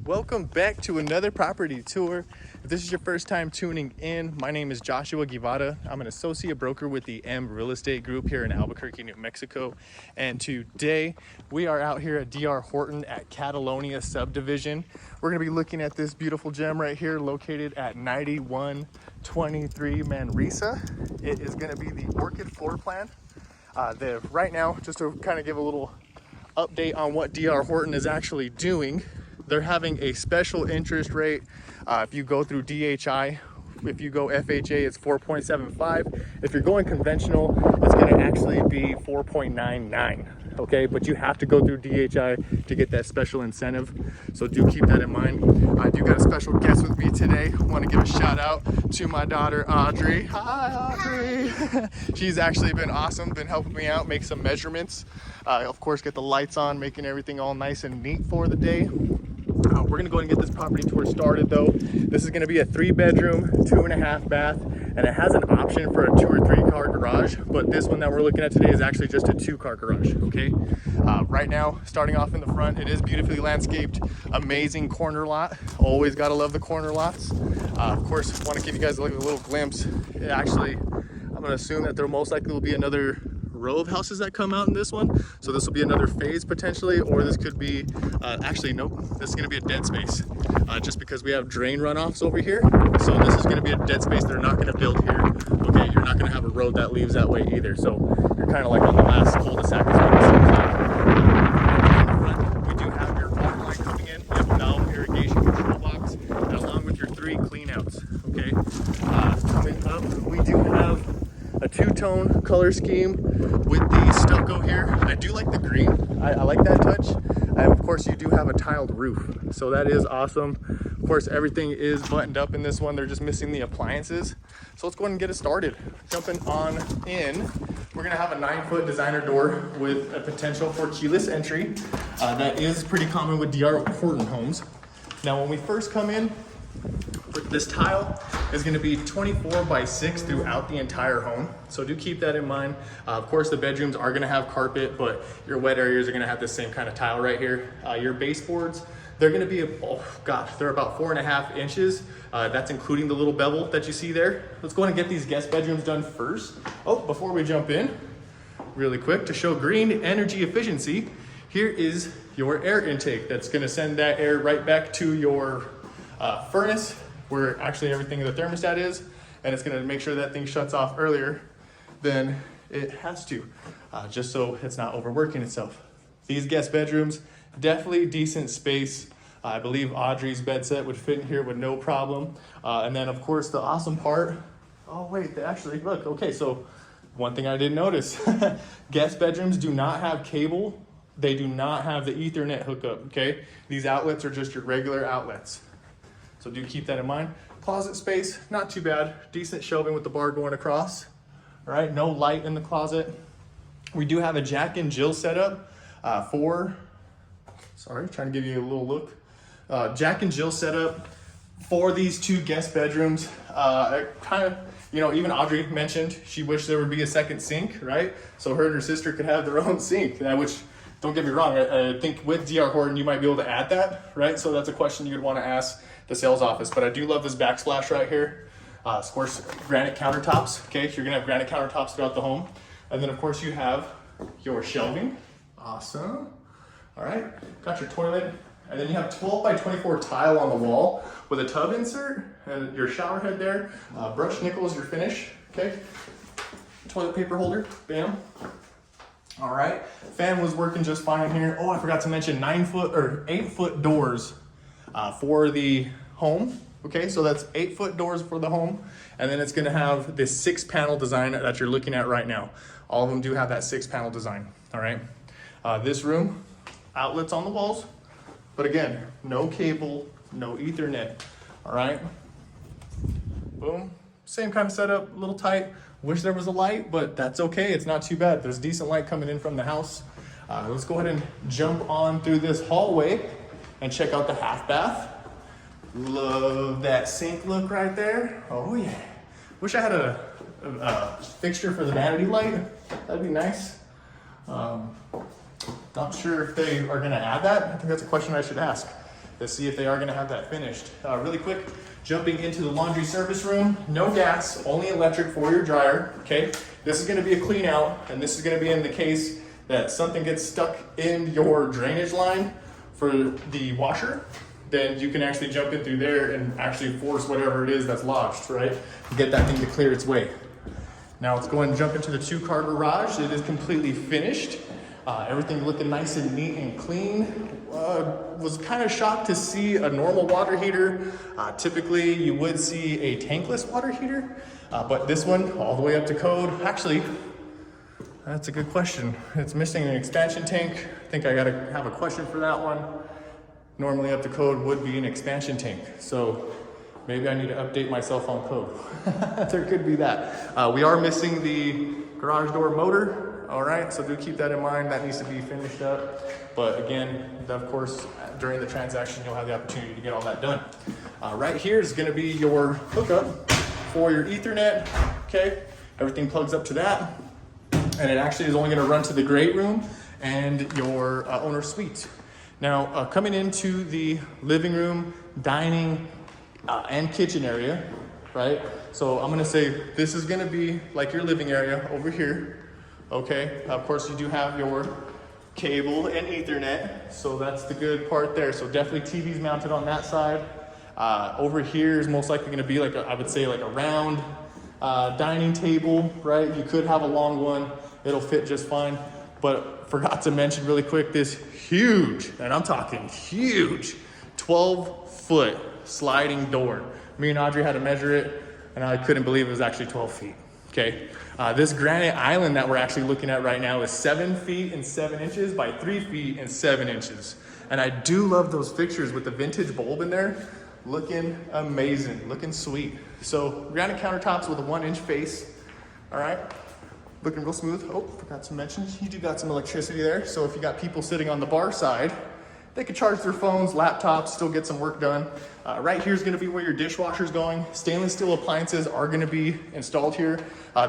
Welcome back to another property tour. If this is your first time tuning in, my name is Joshua Guevara. I'm an associate broker with the M Real Estate Group here in Albuquerque, New Mexico. And today we are out here at D.R Horton at Catalonia subdivision. We're going to be looking at this beautiful gem right here located at 9123 Manresa. It is going to be the Orchid floor plan. Right now, just to kind of give a little update on what D.R Horton is actually doing, they're having a special interest rate. If you go through DHI, if you go FHA, it's 4.75. If you're going conventional, it's going to actually be 4.99. Okay, but you have to go through DHI to get that special incentive, so do keep that in mind. I do got a special guest with me today. I want to give a shout out to my daughter Audrey. Hi Audrey. She's actually been awesome, been helping me out, make some measurements, of course get the lights on, making everything all nice and neat for the day. We're gonna go ahead and get this property tour started though. This is gonna be a 3-bedroom, 2.5 bath, and it has an option for a 2 or 3 car garage, but this one that we're looking at today is actually just a 2-car garage, okay? Right now, starting off in the front, it is beautifully landscaped, amazing corner lot. Always gotta love the corner lots. Of course, wanna give you guys a little glimpse. Actually, I'm gonna assume that there most likely will be another row of houses that come out in this one, so this will be another phase potentially, or this could be actually nope, this is going to be a dead space, just because we have drain runoffs over here, so this is going to be a dead space. They're not going to build here. Okay, you're not going to have a road that leaves that way either, so you're kind of like on the last cul-de-sac. We do have your water line coming in. You have a valve irrigation control box, and along with your 3 cleanouts. Okay, coming up, we do have a 2-tone color scheme with the stucco here. I do like the green. I like that touch. And of course you do have a tiled roof, so that is awesome. Of course everything is buttoned up in this one. They're just missing the appliances. So let's go ahead and get it started. Jumping on in, we're gonna have a 9-foot designer door with a potential for keyless entry. That is pretty common with D.R Horton homes. Now when we first come in, this tile is going to be 24 by 6 throughout the entire home, so do keep that in mind. Of course the bedrooms are going to have carpet, but your wet areas are going to have the same kind of tile right here. Your baseboards, they're going to be they're about 4.5 inches. That's including the little bevel that you see there. Let's go ahead and get these guest bedrooms done first. Before we jump in, really quick, to show green energy efficiency, here is your air intake that's going to send that air right back to your furnace, where actually everything in the thermostat is, and it's going to make sure that thing shuts off earlier than it has to, just so it's not overworking itself. These guest bedrooms, definitely decent space. I believe Audrey's bed set would fit in here with no problem. And then of course the awesome part, oh wait, they actually, look, okay, so one thing I didn't notice, guest bedrooms do not have cable. They do not have the Ethernet hookup, okay? These outlets are just your regular outlets. So do keep that in mind. Closet space, not too bad. Decent shelving with the bar going across. All right, no light in the closet. We do have a Jack and Jill setup trying to give you a little look. Jack and Jill setup for these 2 guest bedrooms. Kind of, even Audrey mentioned she wished there would be a second sink, right? So her and her sister could have their own sink, which, don't get me wrong, I think with D.R Horton you might be able to add that, right? So that's a question you'd want to ask the sales office, but I do love this backsplash right here. Of course, granite countertops, okay? So you're gonna have granite countertops throughout the home. And then of course you have your shelving, awesome. All right, got your toilet, and then you have 12 by 24 tile on the wall with a tub insert and your shower head there. Brushed nickel is your finish, okay? Toilet paper holder, bam. All right, fan was working just fine here. I forgot to mention 9-foot or 8-foot doors for the home. Okay, so that's 8-foot doors for the home, and then it's going to have this 6-panel design that you're looking at right now. All of them do have that 6-panel design. All right, this room, outlets on the walls, but again, no cable, no Ethernet. All right, boom, same kind of setup, a little tight. Wish there was a light, but that's okay. It's not too bad. There's decent light coming in from the house. Let's go ahead and jump on through this hallway and check out the half bath. Love that sink look right there. Oh yeah. Wish I had a fixture for the vanity light. That'd be nice. Not sure if they are gonna add that. I think that's a question I should ask. to see if they are gonna have that finished. Really quick, jumping into the laundry service room, no gas, only electric for your dryer, okay? This is gonna be a clean out, and this is gonna be in the case that something gets stuck in your drainage line for the washer, then you can actually jump in through there and actually force whatever it is that's lodged, right? Get that thing to clear its way. Now let's go ahead and jump into the 2-car garage. It is completely finished. Everything looking nice and neat and clean. Was kind of shocked to see a normal water heater. Typically you would see a tankless water heater, but this one all the way up to code. Actually, that's a good question. It's missing an expansion tank. I think I gotta have a question for that one. Normally up to code would be an expansion tank. So maybe I need to update myself on code. There could be that. We are missing the garage door motor. All right, so do keep that in mind. That needs to be finished up. But again, of course, during the transaction, you'll have the opportunity to get all that done. Right here is gonna be your hookup for your Ethernet, okay? Everything plugs up to that. And it actually is only gonna run to the great room and your owner's suite. Now, coming into the living room, dining, and kitchen area, right? So I'm gonna say this is gonna be like your living area over here. Okay, of course you do have your cable and Ethernet, so that's the good part there. So definitely TV's mounted on that side. Over here is most likely gonna be like, I would say like a round dining table, right? You could have a long one, it'll fit just fine. But forgot to mention really quick, this huge, and I'm talking huge, 12-foot sliding door. Me and Audrey had to measure it, and I couldn't believe it was actually 12 feet. Okay, this granite island that we're actually looking at right now is 7 feet and 7 inches by 3 feet and 7 inches. And I do love those fixtures with the vintage bulb in there. Looking amazing, looking sweet. So granite countertops with a 1-inch face, all right? Looking real smooth. Oh, forgot to mention, you do got some electricity there. So if you got people sitting on the bar side, they could charge their phones, laptops, still get some work done. Right here is gonna be where your dishwasher's going. Stainless steel appliances are gonna be installed here.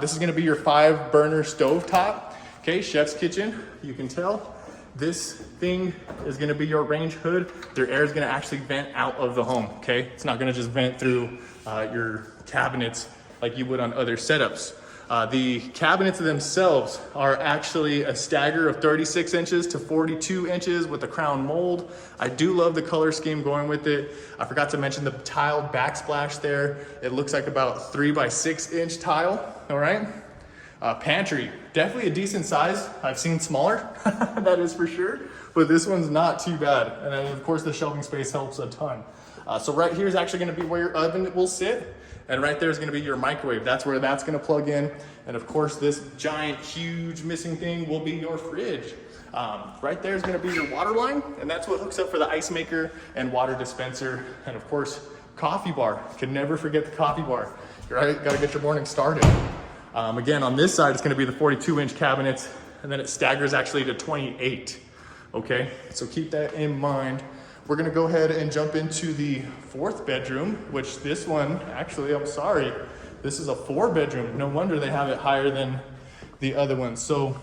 This is gonna be your 5-burner stove top. Okay, chef's kitchen, you can tell. This thing is gonna be your range hood. Their air is gonna actually vent out of the home, okay? It's not gonna just vent through your cabinets like you would on other setups. The cabinets themselves are actually a stagger of 36 inches to 42 inches with a crown mold. I do love the color scheme going with it. I forgot to mention the tiled backsplash there. It looks like about 3 by 6 inch tile, all right? Pantry, definitely a decent size. I've seen smaller, that is for sure, but this one's not too bad. And then of course the shelving space helps a ton. So right here is actually gonna be where your oven will sit. And right there is gonna be your microwave. That's where that's gonna plug in. And of course, this giant, huge missing thing will be your fridge. Right there is gonna be your water line, and that's what hooks up for the ice maker and water dispenser. And of course, coffee bar. Can never forget the coffee bar. Right, gotta get your morning started. Again, on this side, it's gonna be the 42-inch cabinets, and then it staggers actually to 28, okay? So keep that in mind. We're gonna go ahead and jump into the 4th bedroom, which this one, actually, I'm sorry, this is a 4-bedroom. No wonder they have it higher than the other one. So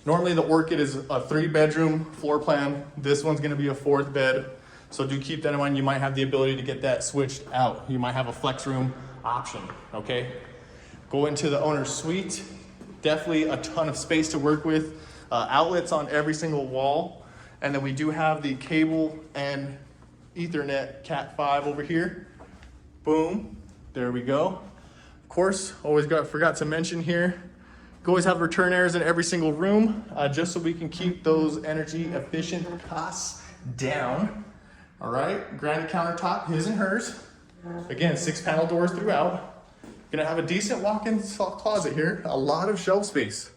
normally the Orchid is a 3-bedroom floor plan. This one's gonna be a 4th bed. So do keep that in mind. You might have the ability to get that switched out. You might have a flex room option, okay? Go into the owner's suite. Definitely a ton of space to work with. Outlets on every single wall. And then we do have the cable and Ethernet Cat 5 over here. Boom, there we go. Of course, forgot to mention here, you always have return airs in every single room, just so we can keep those energy efficient costs down. All right, granite countertop, his and hers. Again, 6-panel doors throughout. Gonna have a decent walk-in closet here, a lot of shelf space.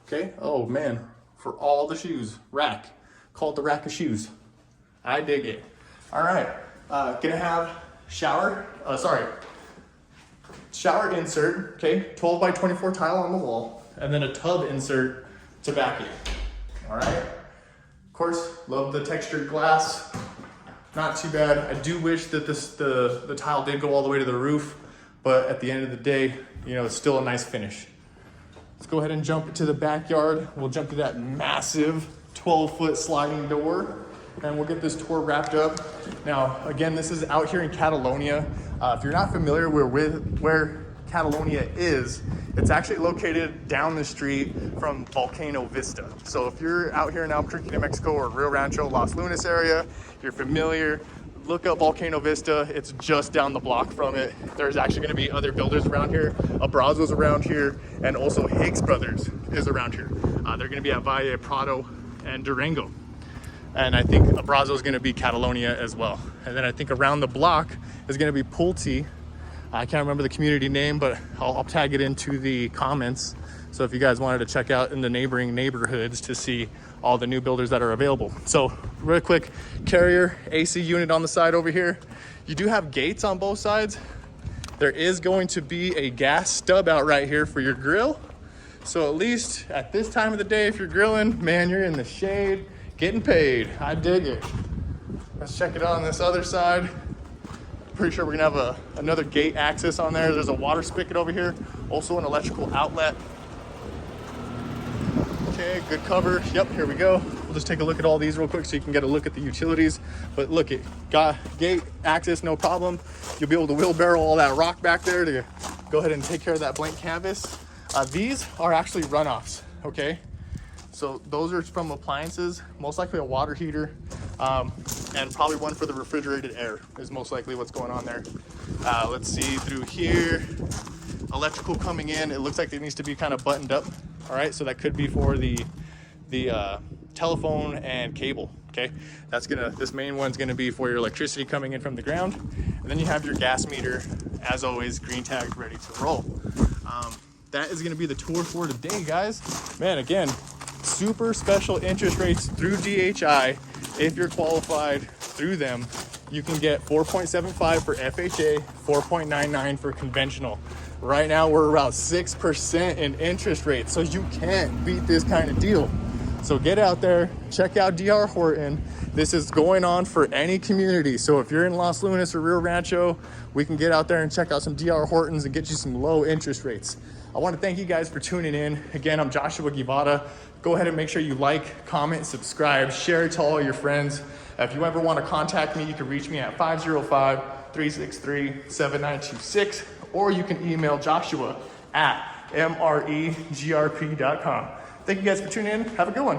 Okay, oh man, for all the shoes, rack. Call it the rack of shoes. I dig it. All right, gonna have shower insert, okay? 12 by 24 tile on the wall, and then a tub insert to back it, all right? Of course, love the textured glass. Not too bad. I do wish that the tile did go all the way to the roof, but at the end of the day, you know, it's still a nice finish. Let's go ahead and jump into the backyard. We'll jump to that massive 12-foot sliding door. and we'll get this tour wrapped up. Now, again, this is out here in Catalonia. If you're not familiar with where Catalonia is, it's actually located down the street from Volcano Vista. So if you're out here in Albuquerque, New Mexico, or Rio Rancho, Los Lunas area, you're familiar, look up Volcano Vista. It's just down the block from it. There's actually going to be other builders around here. Abrazo's around here, and also Higgs Brothers is around here. They're going to be at Valle, Prado, and Durango. And I think Abrazo is going to be Catalonia as well. And then I think around the block is going to be Pulte. I can't remember the community name, but I'll tag it into the comments. So if you guys wanted to check out in the neighboring neighborhoods to see all the new builders that are available. So real quick, Carrier AC unit on the side over here. You do have gates on both sides. There is going to be a gas stub out right here for your grill. So at least at this time of the day, if you're grilling, man, you're in the shade, getting paid. I dig it. Let's check it out on this other side. Pretty sure we're gonna have another gate access on there. There's a water spigot over here, also an electrical outlet. Okay, good cover. Yep, here we go. We'll just take a look at all these real quick so you can get a look at the utilities. But look, it got gate access, no problem. You'll be able to wheelbarrow all that rock back there to go ahead and take care of that blank canvas. These are actually runoffs, okay? So those are from appliances, most likely a water heater, and probably one for the refrigerated air is most likely what's going on there. Let's see through here. Electrical coming in. It looks like it needs to be kind of buttoned up. All right, so that could be for the telephone and cable. Okay, this main one's gonna be for your electricity coming in from the ground, and then you have your gas meter, as always, green tagged, ready to roll. That is gonna be the tour for today, guys. Man, again, super special interest rates through DHI. If you're qualified through them, you can get 4.75 for FHA, 4.99 for conventional. Right now we're about 6% in interest rates, so you can't beat this kind of deal. So get out there, check out D.R Horton. This is going on for any community. So if you're in Los Lunas or Rio Rancho, we can get out there and check out some D.R Hortons and get you some low interest rates. I want to thank you guys for tuning in. Again, I'm Joshua Guevara. Go ahead and make sure you like, comment, subscribe, share it to all your friends. If you ever want to contact me, you can reach me at 505-363-7926, or you can email Joshua at mregrp.com. Thank you guys for tuning in. Have a good one.